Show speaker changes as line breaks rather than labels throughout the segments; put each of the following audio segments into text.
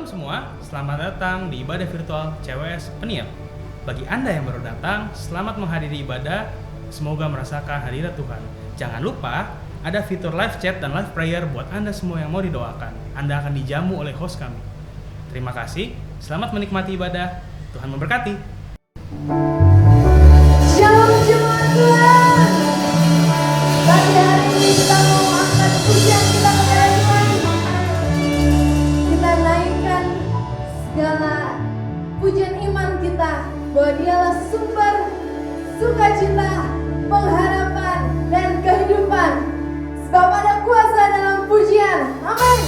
Shalom semua, selamat datang di ibadah virtual CWS Peniel. Bagi Anda yang baru datang, selamat menghadiri ibadah. Semoga merasakan hadirat Tuhan. Jangan lupa, ada fitur live chat dan live prayer buat Anda semua yang mau didoakan. Anda akan dijamu oleh host kami. Terima kasih, selamat menikmati ibadah. Tuhan memberkati.
Shalom jemaat Tuhan. Pagi hari ini kita mau angkat pujian kita kepada Tuhan. Kita naikkan segala pujian iman kita bahwa Dialah sumber sukacita, pengharapan dan kehidupan. Sebab ada kuasa dalam pujian. Amin.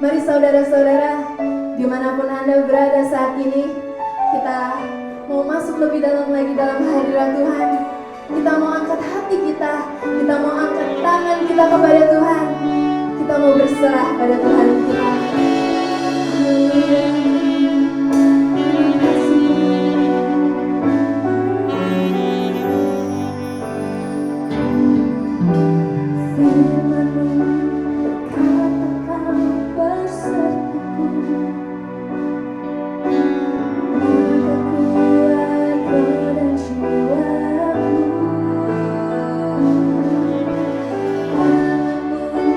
Mari saudara-saudara, dimanapun Anda berada saat ini, kita mau masuk lebih dalam lagi dalam hadirat Tuhan. Kita mau angkat hati kita mau angkat tangan kita kepada Tuhan. Kita mau berserah pada Tuhan kita. Haleluya. Jiwaku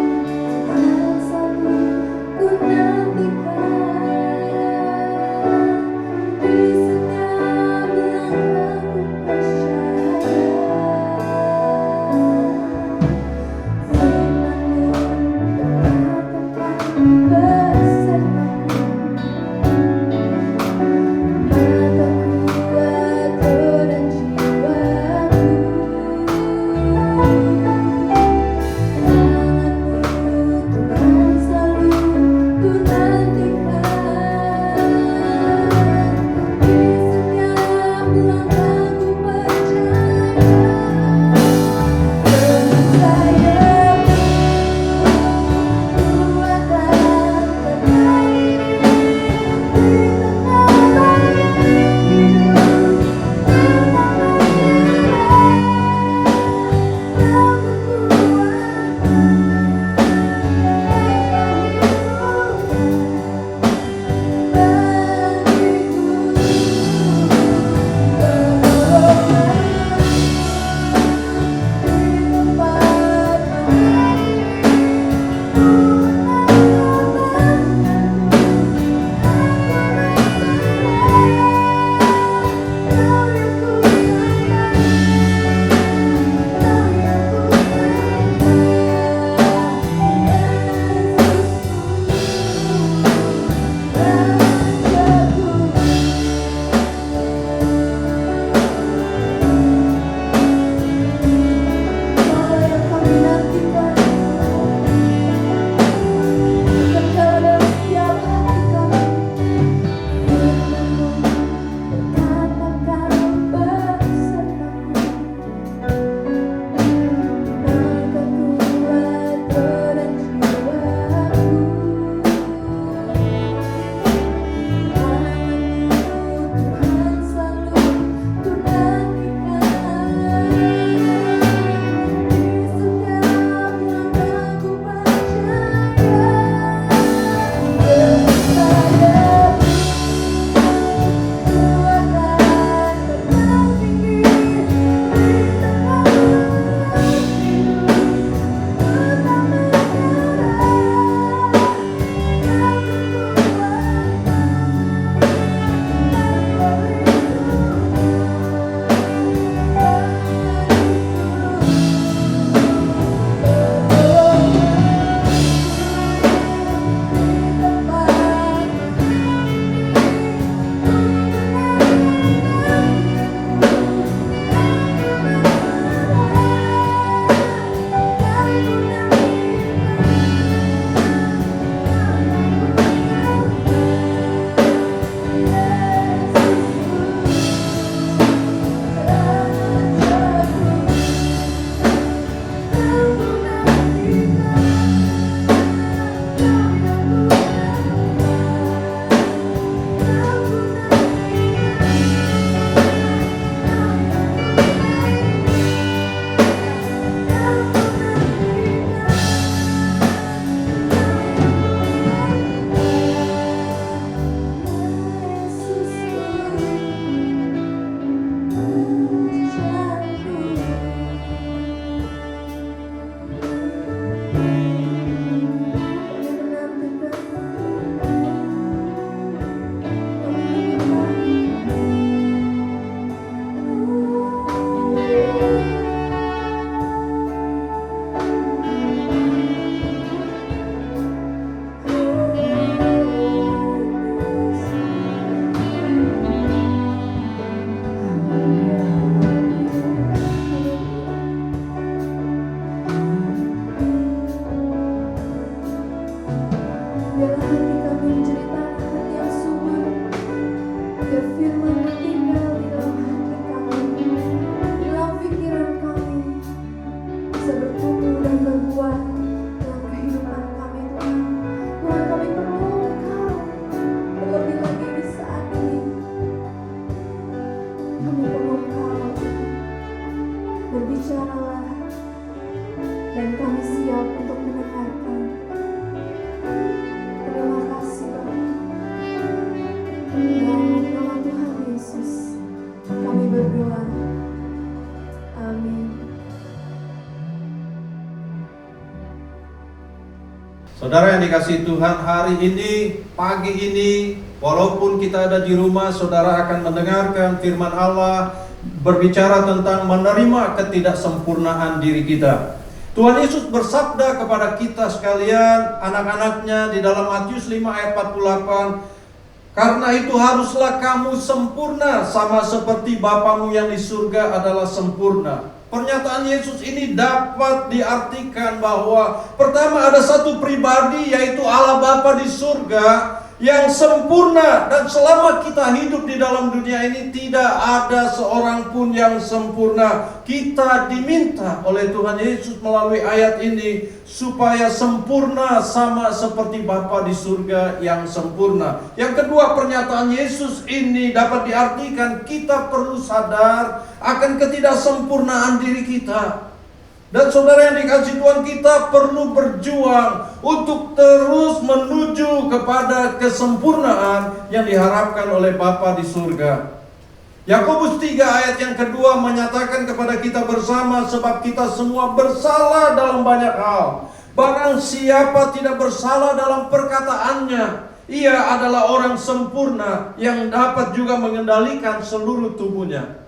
Saudara yang dikasihi Tuhan, hari ini, pagi ini, walaupun kita ada di rumah, saudara akan mendengarkan firman Allah berbicara tentang menerima ketidaksempurnaan diri kita. Tuhan Yesus bersabda kepada kita sekalian, anak-anaknya, di dalam Matius 5 ayat 48, "Karena itu haruslah kamu sempurna, sama seperti Bapamu yang di surga adalah sempurna." Pernyataan Yesus ini dapat diartikan bahwa pertama ada satu pribadi, yaitu Allah Bapa di surga yang sempurna, dan selama kita hidup di dalam dunia ini tidak ada seorang pun yang sempurna. Kita diminta oleh Tuhan Yesus melalui ayat ini supaya sempurna sama seperti Bapa di surga yang sempurna. Yang kedua, pernyataan Yesus ini dapat diartikan kita perlu sadar akan ketidaksempurnaan diri kita. Dan saudara yang dikasihi Tuhan, kita perlu berjuang untuk terus menuju kepada kesempurnaan yang diharapkan oleh Bapa di surga. Yakobus 3 ayat yang kedua menyatakan kepada kita bersama, sebab kita semua bersalah dalam banyak hal. Barang siapa tidak bersalah dalam perkataannya, ia adalah orang sempurna yang dapat juga mengendalikan seluruh tubuhnya.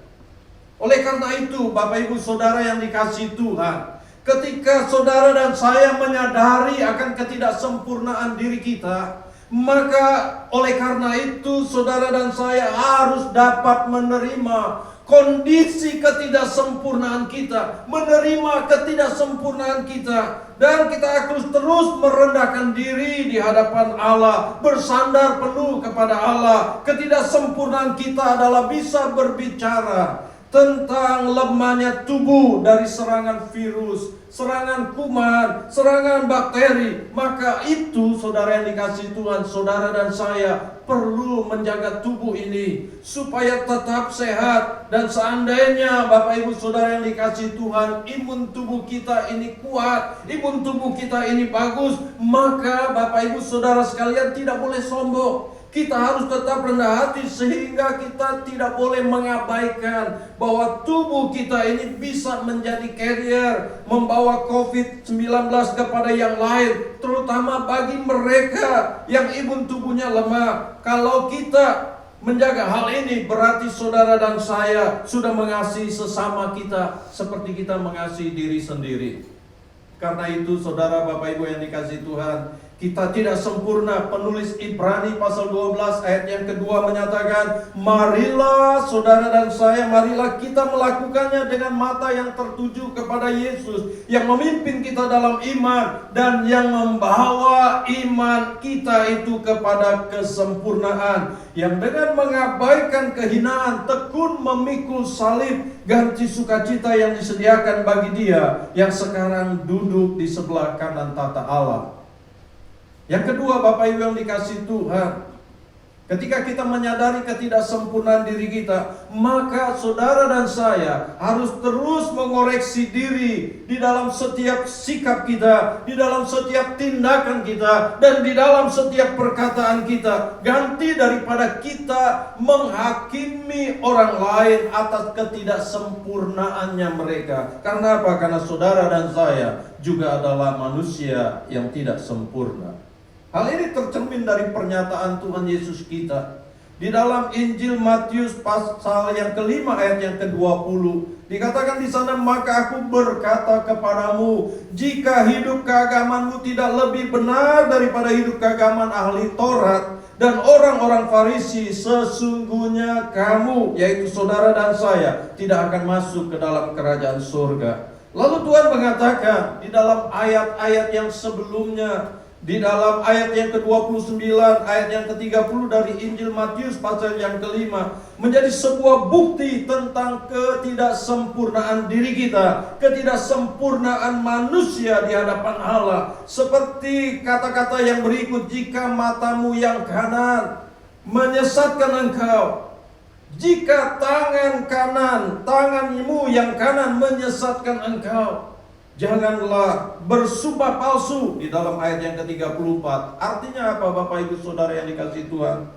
Oleh karena itu, Bapak Ibu Saudara yang dikasihi Tuhan, ketika saudara dan saya menyadari akan ketidaksempurnaan diri kita, maka oleh karena itu saudara dan saya harus dapat menerima kondisi ketidaksempurnaan kita, menerima ketidaksempurnaan kita, dan kita harus terus merendahkan diri di hadapan Allah, bersandar penuh kepada Allah. Ketidaksempurnaan kita adalah bisa berbicara tentang lemahnya tubuh dari serangan virus, serangan kuman, serangan bakteri. Maka itu saudara yang dikasihi Tuhan, saudara dan saya perlu menjaga tubuh ini supaya tetap sehat. Dan seandainya Bapak Ibu Saudara yang dikasihi Tuhan, imun tubuh kita ini kuat, imun tubuh kita ini bagus, maka Bapak Ibu Saudara sekalian tidak boleh sombong. Kita harus tetap rendah hati sehingga kita tidak boleh mengabaikan bahwa tubuh kita ini bisa menjadi carrier, membawa COVID-19 kepada yang lain, terutama bagi mereka yang imun tubuhnya lemah. Kalau kita menjaga hal ini, berarti saudara dan saya sudah mengasihi sesama kita seperti kita mengasihi diri sendiri. Karena itu saudara, Bapak Ibu yang dikasihi Tuhan, kita tidak sempurna. Penulis Ibrani pasal 12 ayat yang kedua menyatakan, marilah saudara dan saya, marilah kita melakukannya dengan mata yang tertuju kepada Yesus, yang memimpin kita dalam iman dan yang membawa iman kita itu kepada kesempurnaan, yang dengan mengabaikan kehinaan tekun memikul salib, ganti sukacita yang disediakan bagi Dia yang sekarang duduk di sebelah kanan tata Allah. Yang kedua, Bapak Ibu yang dikasihi Tuhan, ketika kita menyadari ketidaksempurnaan diri kita, maka saudara dan saya harus terus mengoreksi diri di dalam setiap sikap kita, di dalam setiap tindakan kita, dan di dalam setiap perkataan kita. Ganti daripada kita menghakimi orang lain atas ketidaksempurnaannya mereka. Karena apa? Karena saudara dan saya juga adalah manusia yang tidak sempurna. Hal ini tercermin dari pernyataan Tuhan Yesus kita. Di dalam Injil Matius pasal yang kelima ayat yang ke-20, dikatakan di sana, maka aku berkata kepadamu, jika hidup keagamanmu tidak lebih benar daripada hidup keagaman ahli Taurat dan orang-orang Farisi, sesungguhnya kamu, yaitu saudara dan saya, tidak akan masuk ke dalam kerajaan surga. Lalu Tuhan mengatakan di dalam ayat-ayat yang sebelumnya, di dalam ayat yang ke-29, ayat yang ke-30 dari Injil Matius pasal yang kelima, menjadi sebuah bukti tentang ketidaksempurnaan diri kita, ketidaksempurnaan manusia di hadapan Allah. Seperti kata-kata yang berikut, jika matamu yang kanan menyesatkan engkau, jika tanganmu yang kanan menyesatkan engkau, janganlah bersumpah palsu. Di dalam ayat yang ke-34. Artinya apa, Bapak Ibu Saudara yang dikasihi Tuhan?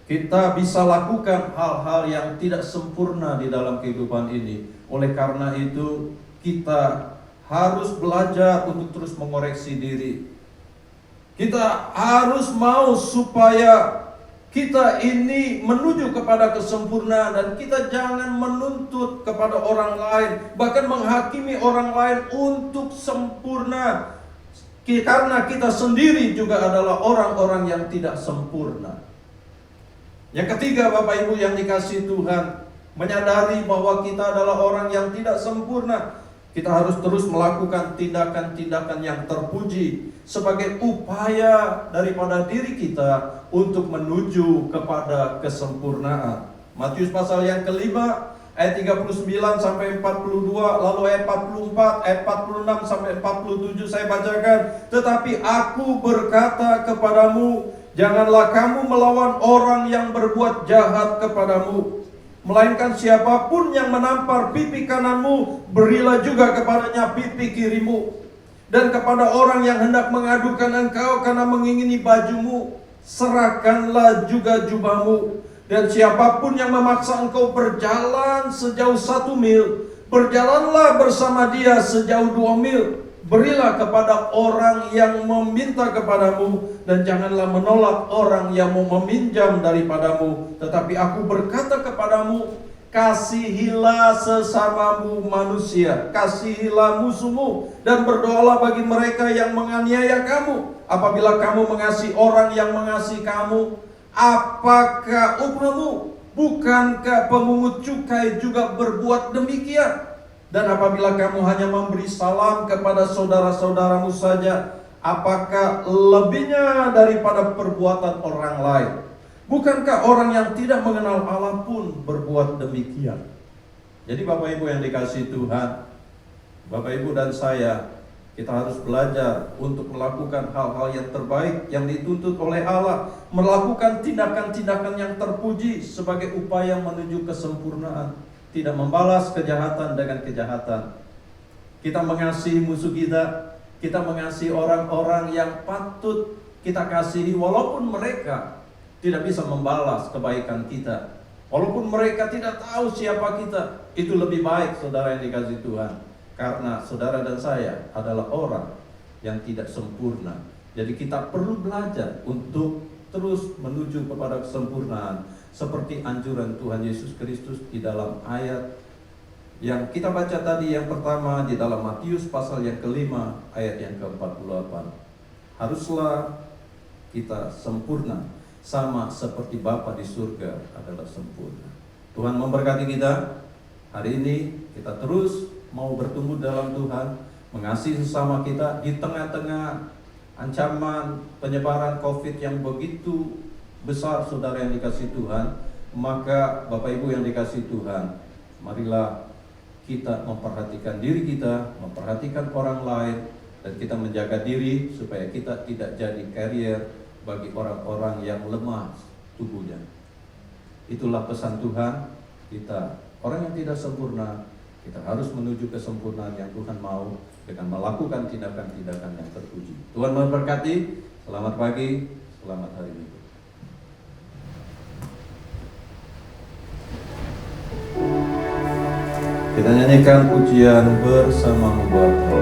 Kita bisa lakukan hal-hal yang tidak sempurna di dalam kehidupan ini. Oleh karena itu, kita harus belajar untuk terus mengoreksi diri. Kita harus mau supaya kita ini menuju kepada kesempurnaan, dan kita jangan menuntut kepada orang lain, bahkan menghakimi orang lain untuk sempurna, karena kita sendiri juga adalah orang-orang yang tidak sempurna. Yang ketiga, Bapak Ibu yang dikasihi Tuhan, menyadari bahwa kita adalah orang yang tidak sempurna. Kita harus terus melakukan tindakan-tindakan yang terpuji sebagai upaya daripada diri kita untuk menuju kepada kesempurnaan. Matius pasal yang kelima ayat 39 sampai 42, lalu ayat 44, ayat 46 sampai 47 saya bacakan. Tetapi aku berkata kepadamu, janganlah kamu melawan orang yang berbuat jahat kepadamu, melainkan siapapun yang menampar pipi kananmu, berilah juga kepadanya pipi kirimu. Dan kepada orang yang hendak mengadukan engkau karena mengingini bajumu, serahkanlah juga jubahmu. Dan siapapun yang memaksa engkau berjalan sejauh 1 mil, berjalanlah bersama dia sejauh 2 mil. Berilah kepada orang yang meminta kepadamu, dan janganlah menolak orang yang mau meminjam daripadamu. Tetapi aku berkata kepadamu, kasihilah sesamamu manusia, kasihilah musuhmu, dan berdoalah bagi mereka yang menganiaya kamu. Apabila kamu mengasihi orang yang mengasihi kamu, apakah upahmu? Bukankah pemungut cukai juga berbuat demikian? Dan apabila kamu hanya memberi salam kepada saudara-saudaramu saja, apakah lebihnya daripada perbuatan orang lain? Bukankah orang yang tidak mengenal Allah pun berbuat demikian? Jadi Bapak Ibu yang dikasihi Tuhan, Bapak Ibu dan saya, kita harus belajar untuk melakukan hal-hal yang terbaik yang dituntut oleh Allah, melakukan tindakan-tindakan yang terpuji sebagai upaya menuju kesempurnaan. Tidak membalas kejahatan dengan kejahatan. Kita mengasihi musuh kita, kita mengasihi orang-orang yang patut kita kasihi, walaupun mereka tidak bisa membalas kebaikan kita, walaupun mereka tidak tahu siapa kita. Itu lebih baik, saudara yang dikasihi Tuhan, karena saudara dan saya adalah orang yang tidak sempurna. Jadi kita perlu belajar untuk terus menuju kepada kesempurnaan, seperti anjuran Tuhan Yesus Kristus di dalam ayat yang kita baca tadi, yang pertama di dalam Matius pasal yang kelima ayat yang ke-48. Haruslah kita sempurna, sama seperti Bapa di surga adalah sempurna. Tuhan memberkati kita. Hari ini kita terus mau bertumbuh dalam Tuhan, mengasihi sesama kita di tengah-tengah ancaman penyebaran COVID yang begitu besar, saudara yang dikasihi Tuhan. Maka Bapak Ibu yang dikasihi Tuhan, marilah kita memperhatikan diri kita, memperhatikan orang lain, dan kita menjaga diri supaya kita tidak jadi carrier bagi orang-orang yang lemah tubuhnya. Itulah pesan Tuhan. Kita orang yang tidak sempurna, kita harus menuju kesempurnaan yang Tuhan mau dengan melakukan tindakan-tindakan yang terpuji. Tuhan memberkati. Selamat pagi, selamat hari Minggu. Kita nyanyikan pujian bersama-Mu Bapa.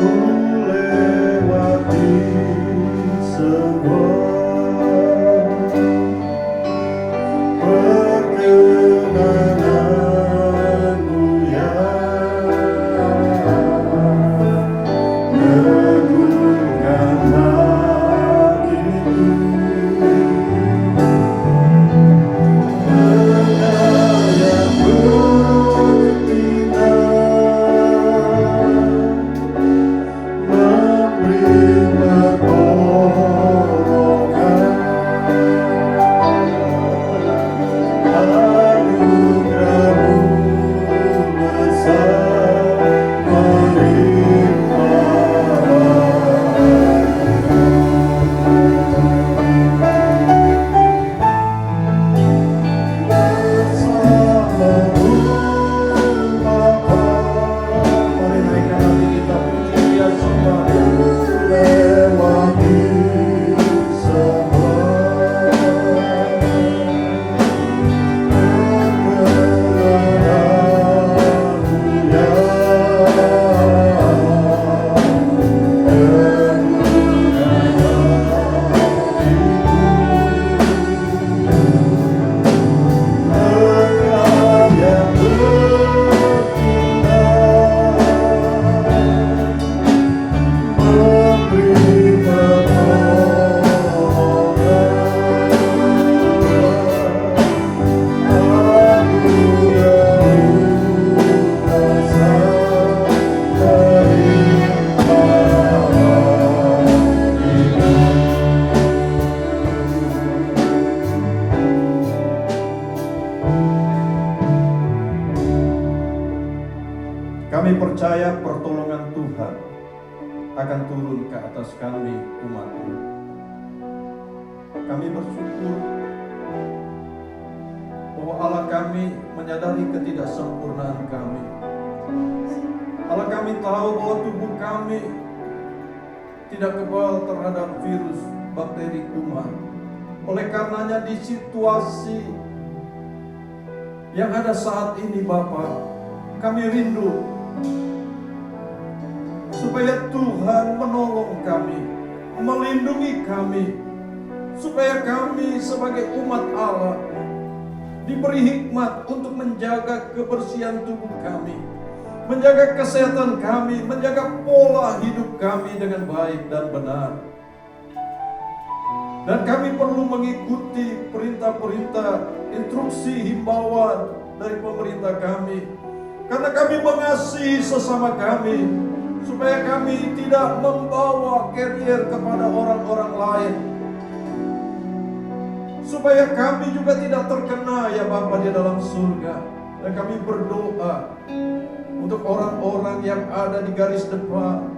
Boleh
percaya pertolongan Tuhan akan turun ke atas kami umat-Mu. Kami bersyukur bahwa Allah kami menyadari ketidaksempurnaan kami. Allah kami tahu bahwa tubuh kami tidak kebal terhadap virus, bakteri, kuman. Oleh karenanya di situasi yang ada saat ini Bapa, kami rindu supaya Tuhan menolong kami, melindungi kami, supaya kami sebagai umat Allah diberi hikmat untuk menjaga kebersihan tubuh kami, menjaga kesehatan kami, menjaga pola hidup kami dengan baik dan benar. Dan kami perlu mengikuti perintah-perintah, instruksi, himbauan dari pemerintah kami, karena kami mengasihi sesama kami, supaya kami tidak membawa carrier kepada orang-orang lain, supaya kami juga tidak terkena ya Bapa di dalam surga. Dan kami berdoa untuk orang-orang yang ada di garis depan,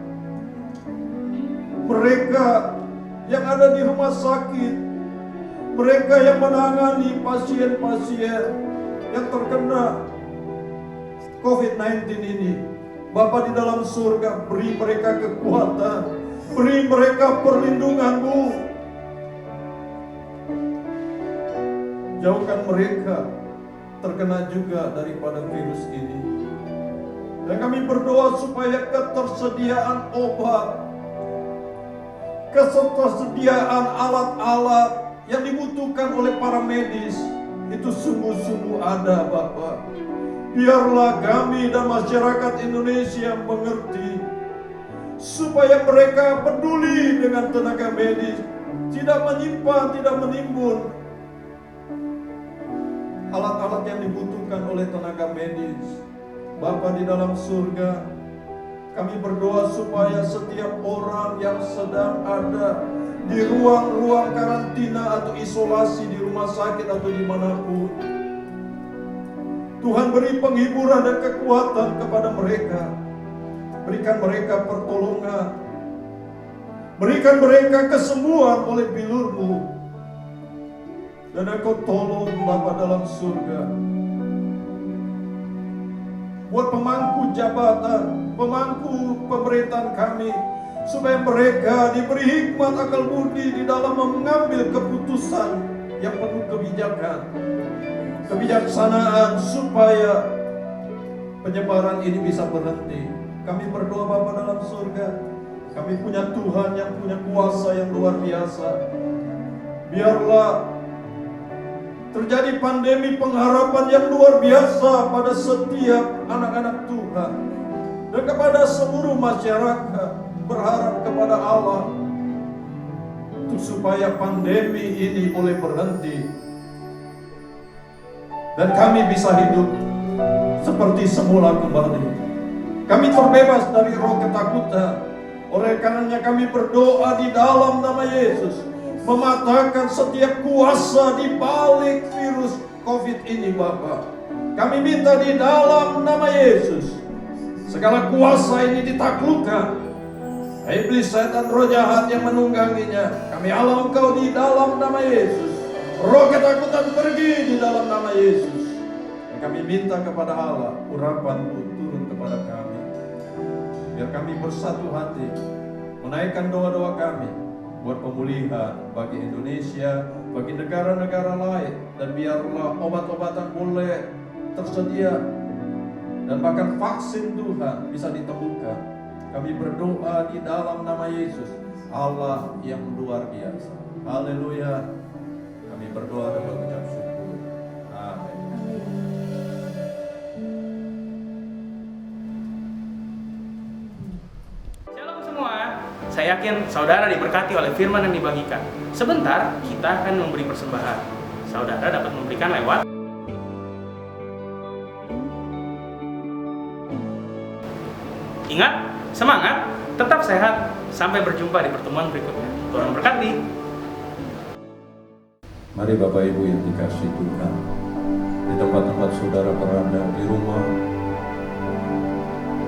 mereka yang ada di rumah sakit, mereka yang menangani pasien-pasien yang terkena COVID-19 ini. Bapa di dalam surga, beri mereka kekuatan, beri mereka perlindungan-Mu. Jauhkan mereka terkena juga daripada virus ini. Dan kami berdoa supaya ketersediaan obat, ketersediaan alat-alat yang dibutuhkan oleh para medis itu sungguh-sungguh ada Bapa. Biarlah kami dan masyarakat Indonesia mengerti, supaya mereka peduli dengan tenaga medis, tidak menyimpan, tidak menimbun alat-alat yang dibutuhkan oleh tenaga medis. Bapa di dalam surga, kami berdoa supaya setiap orang yang sedang ada di ruang-ruang karantina atau isolasi di rumah sakit atau dimanapun, Tuhan beri penghiburan dan kekuatan kepada mereka. Berikan mereka pertolongan, berikan mereka kesembuhan oleh bilur-Mu. Dan Engkau tolong Bapa dalam surga, buat pemangku jabatan, pemangku pemerintahan kami, supaya mereka diberi hikmat akal budi di dalam mengambil keputusan yang penuh kebijakan, kebijaksanaan, supaya penyebaran ini bisa berhenti. Kami berdoa Bapa dalam surga, kami punya Tuhan yang punya kuasa yang luar biasa. Biarlah terjadi pandemi pengharapan yang luar biasa pada setiap anak-anak Tuhan dan kepada seluruh masyarakat. Berharap kepada Allah untuk supaya pandemi ini boleh berhenti dan kami bisa hidup seperti semula kembali. Kami terbebas dari roh ketakutan. Oleh karenanya kami berdoa di dalam nama Yesus, mematahkan setiap kuasa di balik virus COVID ini Bapa. Kami minta di dalam nama Yesus, segala kuasa ini ditaklukkan. Iblis, setan, roh jahat yang menungganginya, kami halau Engkau di dalam nama Yesus. Roh ketakutan pergi di dalam nama Yesus. Dan kami minta kepada Allah, urapan-Mu turun kepada kami, biar kami bersatu hati menaikkan doa-doa kami buat pemulihan bagi Indonesia, bagi negara-negara lain, dan biarlah obat-obatan boleh tersedia dan bahkan vaksin Tuhan bisa ditemukan. Kami berdoa di dalam nama Yesus, Allah yang luar biasa. Haleluya. Kami berdoa dan mengucap syukur. Amin.
Shalom semua. Saya yakin saudara diberkati oleh firman yang dibagikan. Sebentar kita akan memberi persembahan. Saudara dapat memberikan lewat ingat, semangat, tetap sehat. Sampai berjumpa di pertemuan berikutnya. Tuhan memberkati.
Mari Bapak Ibu yang dikasihi Tuhan, di tempat-tempat saudara berada, di rumah,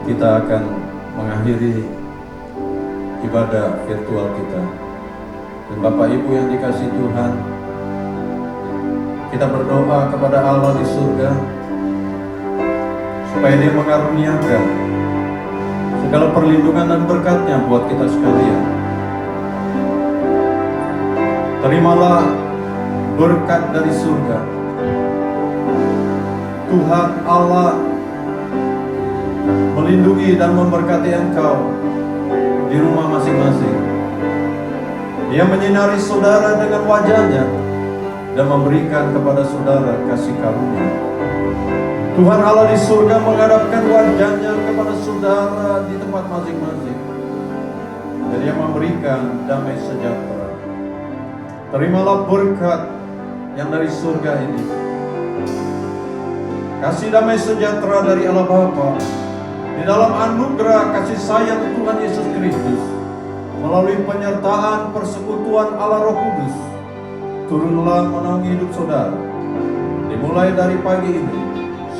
kita akan mengakhiri ibadah virtual kita. Dan Bapak Ibu yang dikasihi Tuhan, kita berdoa kepada Allah di surga supaya Dia mengaruniakan segala perlindungan dan berkat-Nya buat kita sekalian. Terimalah berkat dari surga. Tuhan Allah melindungi dan memberkati engkau di rumah masing-masing. Dia menyinari saudara dengan wajah-Nya dan memberikan kepada saudara kasih karunia. Tuhan Allah di surga menghadapkan wajah-Nya kepada saudara di tempat masing-masing, dan Dia memberikan damai sejahtera. Terimalah berkat yang dari surga ini. Kasih damai sejahtera dari Allah Bapa di dalam anugerah kasih sayang Tuhan Yesus Kristus melalui penyertaan persekutuan Allah Roh Kudus turunlah menaungi hidup saudara, dimulai dari pagi ini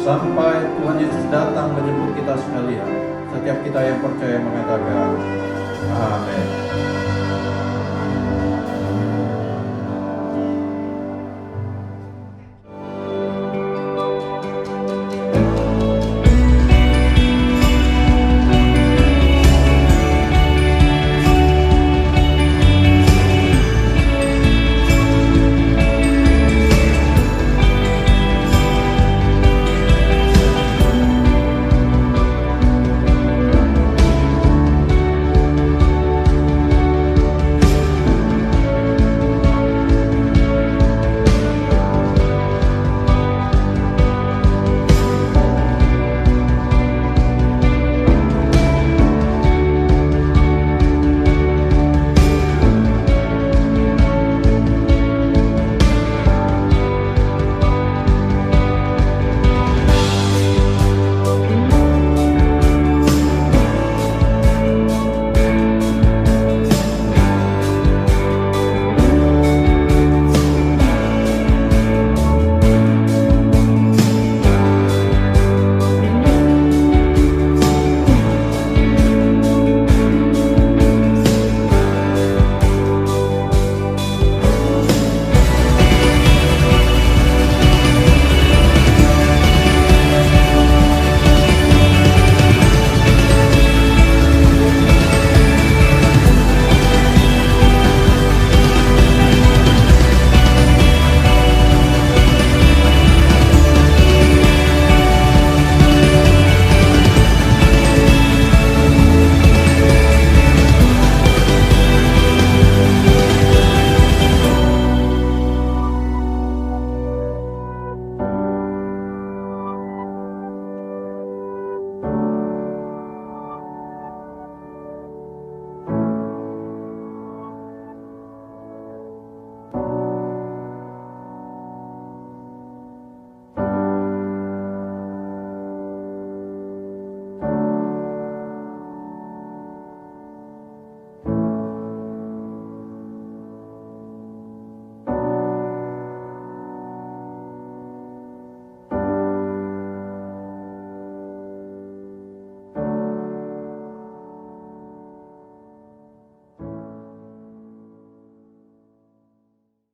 sampai Tuhan Yesus datang menjemput kita sekalian. Setiap kita yang percaya mengatakan amin.